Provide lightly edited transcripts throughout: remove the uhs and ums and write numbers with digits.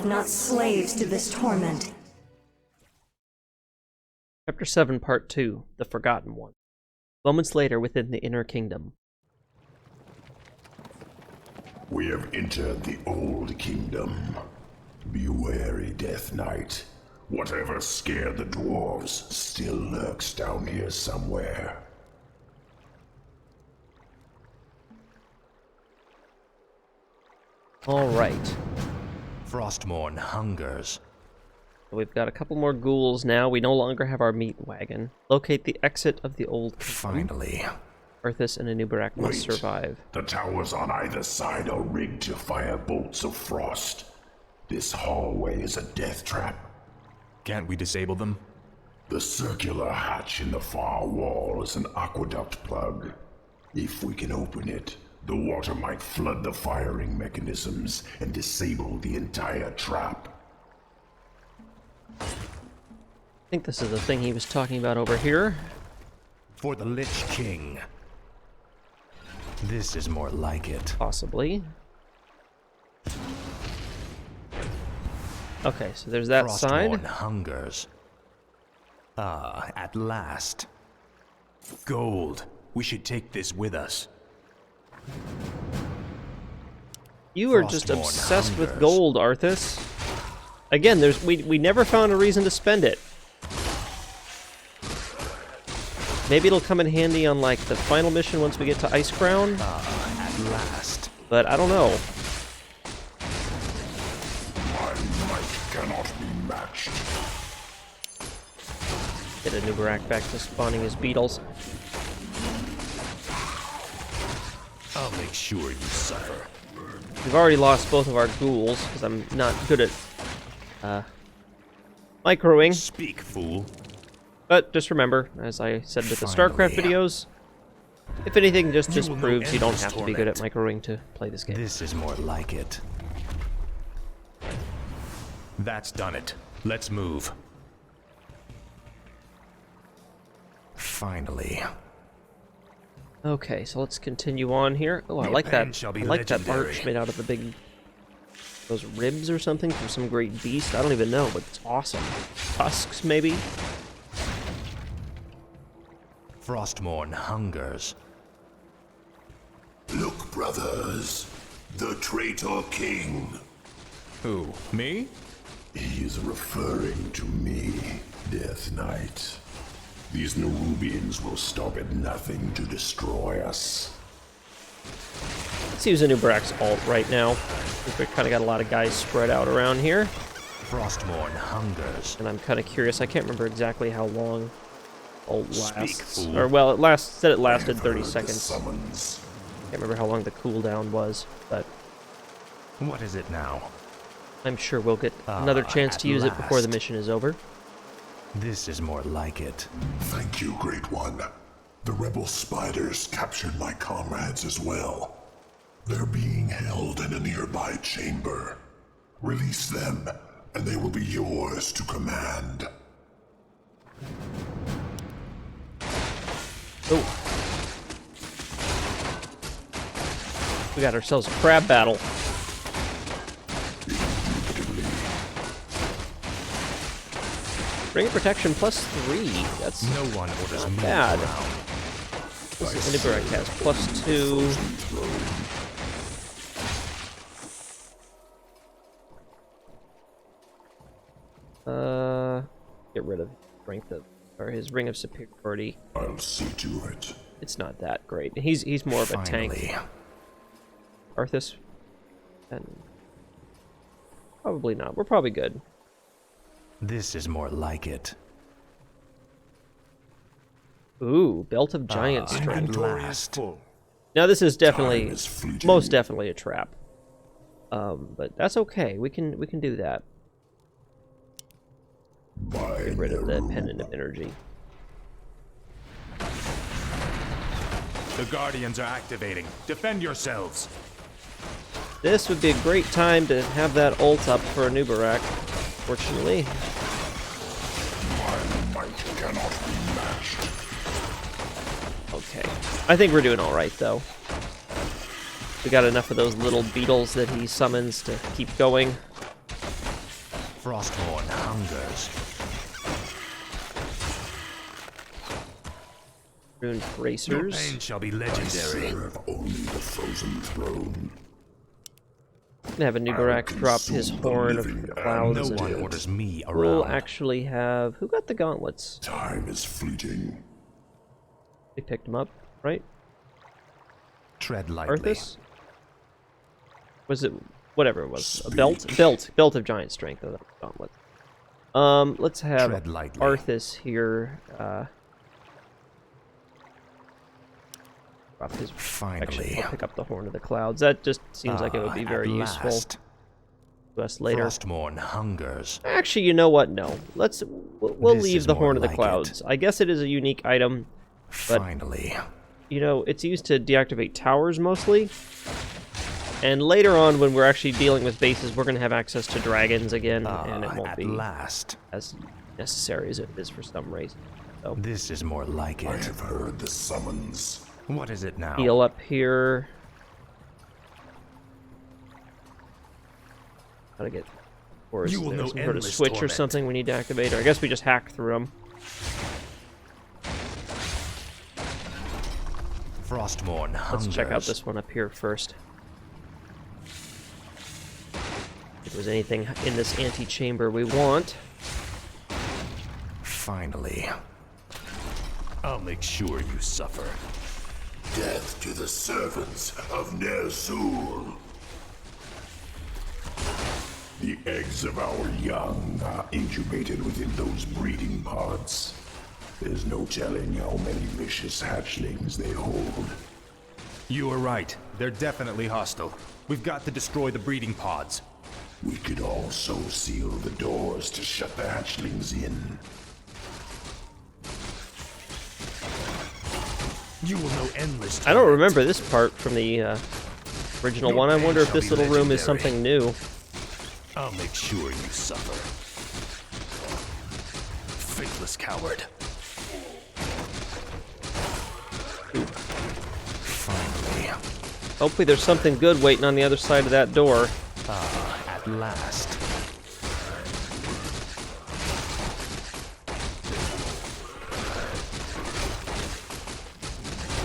not slaves to this torment. Chapter 7, Part 2, The Forgotten One. Moments later, within the Inner Kingdom. We have entered the Old Kingdom. Be wary, Death Knight. Whatever scared the dwarves still lurks down here somewhere. Alright. Frostmourne hungers. We've got a couple more ghouls now. We no longer have our meat wagon. Locate the exit of the Old Kingdom. Finally. Arthas and Anubarak must survive. The towers on either side are rigged to fire bolts of frost. This hallway is a death trap. Can't we disable them? The circular hatch in the far wall is an aqueduct plug. If we can open it, the water might flood the firing mechanisms and disable the entire trap. I think this is the thing he was talking about over here. For the Lich King. This is more like it. Possibly. Okay, so there's that side. Frostmourne hungers. Ah, at last. Gold. We should take this with us. You are just Frostmourne obsessed with hungers. gold, Arthas. Again, we never found a reason to spend it. Maybe it'll come in handy on, like, the final mission once we get to Icecrown. Ah, at last. But I don't know. My might cannot be matched. Get Anubarak back to spawning his beetles. I'll make sure you suffer. We've already lost both of our ghouls, because I'm not good at, microing. Speak, fool. But just remember, as I said with the Finally. StarCraft videos, if anything, just You will know proves you don't endless have to be good at torment. microing to play this game. This is more like it. That's done it. Let's move. Finally. Okay, so let's continue on here. Oh, I Your like pen that. shall I be like that legendary. arch made out of the big... those ribs or something from some great beast. I don't even know, but it's awesome. Tusks, maybe? Frostmourne hungers. Look, brothers. The traitor king. Who? Me? He is referring to me, Death Knight. These Nerubians will stop at nothing to destroy us. Let's use Anubarak's ult right now. We've kind of got a lot of guys spread out around here. Frostmourne hungers. And I'm kind of curious. I can't remember exactly how long ult Speak, lasts. fool. Or, well, it said it lasted I've 30 heard the seconds. summons. Can't remember how long the cooldown was, but What is it now? I'm sure we'll get another chance at to use it before the last. mission is over. This is more like it. Thank you, Great One. The rebel spiders captured my comrades as well. They're being held in a nearby chamber. Release them, and they will be yours to command. Oh. We got ourselves a crab battle. Ring of Protection +3. That's No one orders me bad. around. Anubarak has +2. Get rid of strength of, or his Ring of Superiority. I'll see to it. It's not that great. He's more of a Finally. tank. Arthas, and probably not. We're probably good. This is more like it. Ooh, Belt of Giant At Strength. last. Now this is definitely, Time is fleeting. most definitely a trap. But that's okay. We can do that. Get rid of the pendant of energy. The Guardians are activating. Defend yourselves. This would be a great time to have that ult up for Anubarak. Fortunately, My might cannot be matched. okay. I think we're doing all right though. We got enough of those little beetles that he summons to keep going. Frostborn hungers. Rune Your bracers. pain shall be legendary. Serve only the frozen throne. Gonna have a Nubarak drop his horn of clouds. No and one orders me we'll around. actually have... Who got the gauntlets? Time is fleeting. We picked them up, right? Tread lightly. Arthas? Was it... Whatever it was. A Speak. belt of giant strength. Oh, that was gauntlet. Let's have Tread lightly. Arthas here, drop his... Finally. Actually, I'll pick up the Horn of the Clouds. That just seems like it would be very at useful last. to us later. Frostborn hungers. Actually, you know what? No. We'll This leave is the more Horn of the like it. Clouds. I guess it is a unique item. But- Finally. You know, it's used to deactivate towers mostly. And later on, when we're actually dealing with bases, we're going to have access to dragons again, and it won't at be last. as necessary as it is for some reason. So, This is more like I it. have heard the summons. What is it now? heal up here. Gotta get... Or is You will there know some sort of endless switch or torment. something we need to activate? Or I guess we just hack through them. Frostborn hungers. Let's check out this one up here first. If there's anything in this antechamber we want. Finally. I'll make sure you suffer. Death to the servants of Ner'zhul. The eggs of our young are incubated within those breeding pods. There's no telling how many vicious hatchlings they hold. You are right. They're definitely hostile. We've got to destroy the breeding pods. We could also seal the doors to shut the hatchlings in. You will know endless. I don't remember this part from the original one. I wonder if this little room is legendary. something new. I'll make sure you suffer. Faithless coward. Finally. Hopefully there's something good waiting on the other side of that door. At last.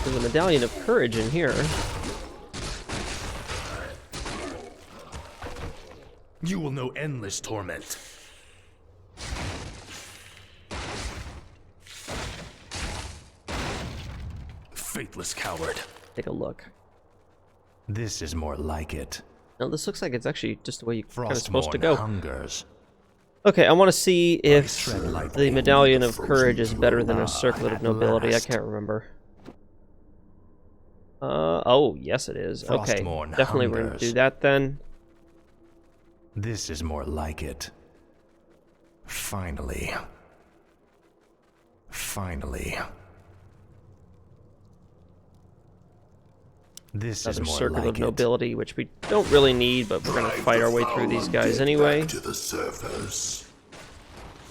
There's a Medallion of Courage in here. You will know endless torment. Faithless coward. Take a look. This is more like it. No, this looks like it's actually just the way you're kind of supposed to Frostborn go. hungers. Okay, I want to see if tread lightly. the Medallion of Frozen Courage is better than a Ah, Circlet of at Nobility. I last. can't remember. Oh, yes it is. Okay, Frostborn definitely we're going to hungers. do that then. This is more like it. Finally. Finally. This is Another more Circle like of it. Nobility, which we don't really need, but we're going to Drive fight the our way through foul these undead guys anyway. back to the surface.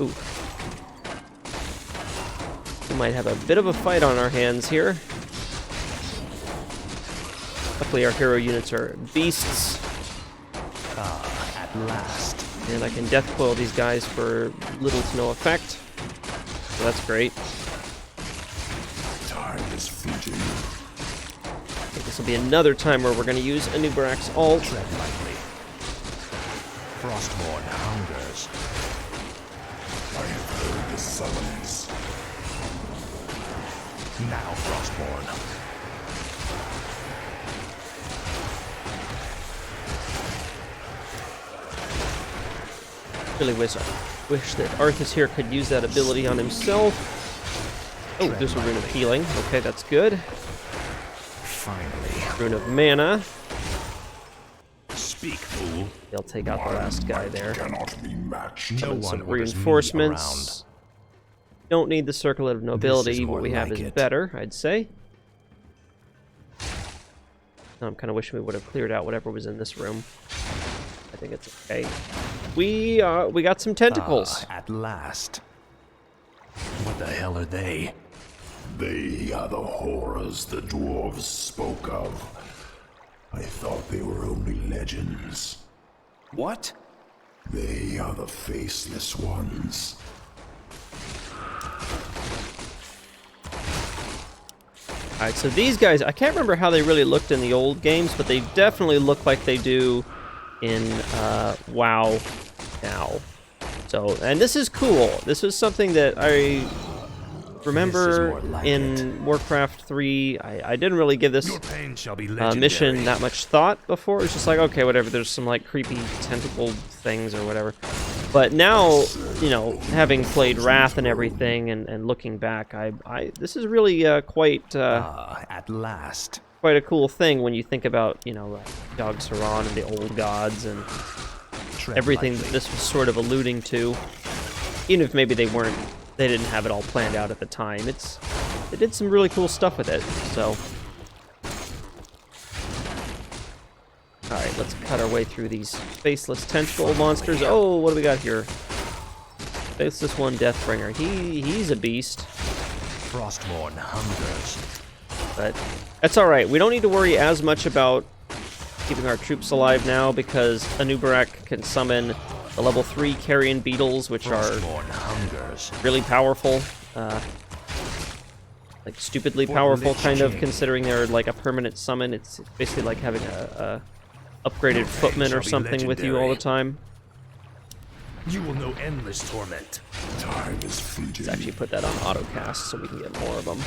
Ooh. We might have a bit of a fight on our hands here. Luckily our hero units are beasts, At last. and I can death coil these guys for little to no effect. So that's great. Time is fleeting. I think this will be another time where we're going to use a Nubarak's ult. Tread lightly. Frostborn hungers. I have heard the summons. Now Frostborn. Really wish that Arthas here could use that ability on himself. Oh, there's a Rune of Healing. Okay, that's good. Finally. Rune of Mana. Speak, fool. They'll take out the last guy there. Cannot be matched. No And one some orders me reinforcements. Don't need the Circlet of Nobility. more What we have like is it. better, I'd say. I'm kind of wishing we would have cleared out whatever was in this room. I think it's okay. We got some tentacles. At last. What the hell are they? They are the horrors the dwarves spoke of. I thought they were only legends. What? They are the faceless ones. Alright, so these guys, I can't remember how they really looked in the old games, but they definitely look like they do in WoW now. So, and this is cool. This is something that I remember like in Warcraft 3. I didn't really give this Your pain shall be mission that much thought before. It's just like, okay, whatever, there's some like creepy tentacle things or whatever. But now, you know, having played Wrath and everything and looking back, this is really quite at last. quite a cool thing when you think about, you know, like Dog Saran and the old gods and everything that this was sort of alluding to. Even if maybe they didn't have it all planned out at the time. They did some really cool stuff with it, so. Alright, let's cut our way through these faceless tentacle monsters. Oh, what do we got here? Faceless one, Deathbringer. He's a beast. Frostmourne hungers. But that's alright. We don't need to worry as much about keeping our troops alive now because Anubarak can summon the level 3 carrion beetles, which are really powerful. Like stupidly powerful, kind of, considering they're like a permanent summon. It's basically like having a upgraded footman or something with you all the time. You will know endless torment. Time is fleeting. Let's actually put that on autocast so we can get more of them.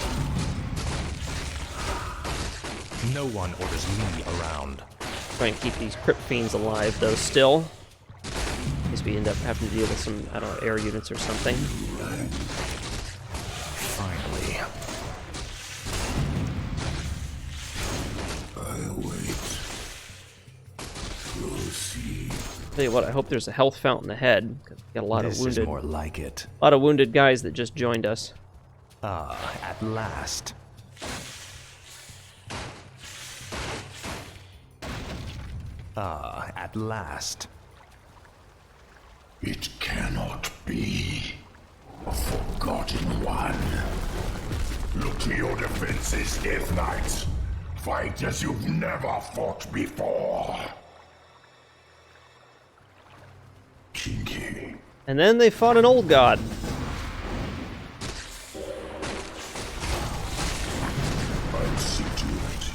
No one orders me around. Try and keep these crypt fiends alive, though, still. In case we end up having to deal with some, I don't know, air units or something. Finally. I'll wait. Proceed. Tell you what, I hope there's a health fountain ahead. We got a lot of wounded, more like it. a lot of wounded guys that just joined us. At last. At last. It cannot be. A forgotten one. Look to your defenses, Death Knights. Fight as you've never fought before. Kinky. And then they fought an old god. I'll see to it.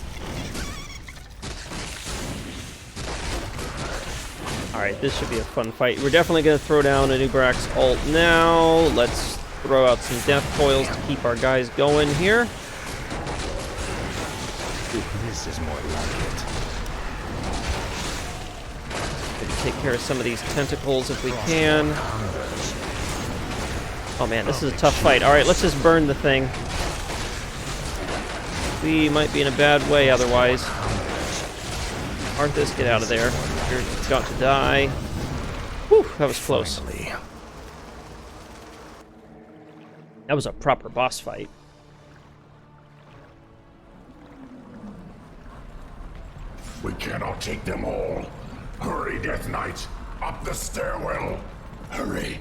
Alright, this should be a fun fight. We're definitely going to throw down Anubarak's ult now. Let's throw out some death coils to keep our guys going here. This is more like it. Maybe take care of some of these tentacles if we can. Oh man, this is a tough fight. Alright, let's just burn the thing. We might be in a bad way otherwise. Arthas, get out of there. You're about to die. Whew, that was close. Finally. That was a proper boss fight. We cannot take them all. Hurry, Death Knight. Up the stairwell. Hurry.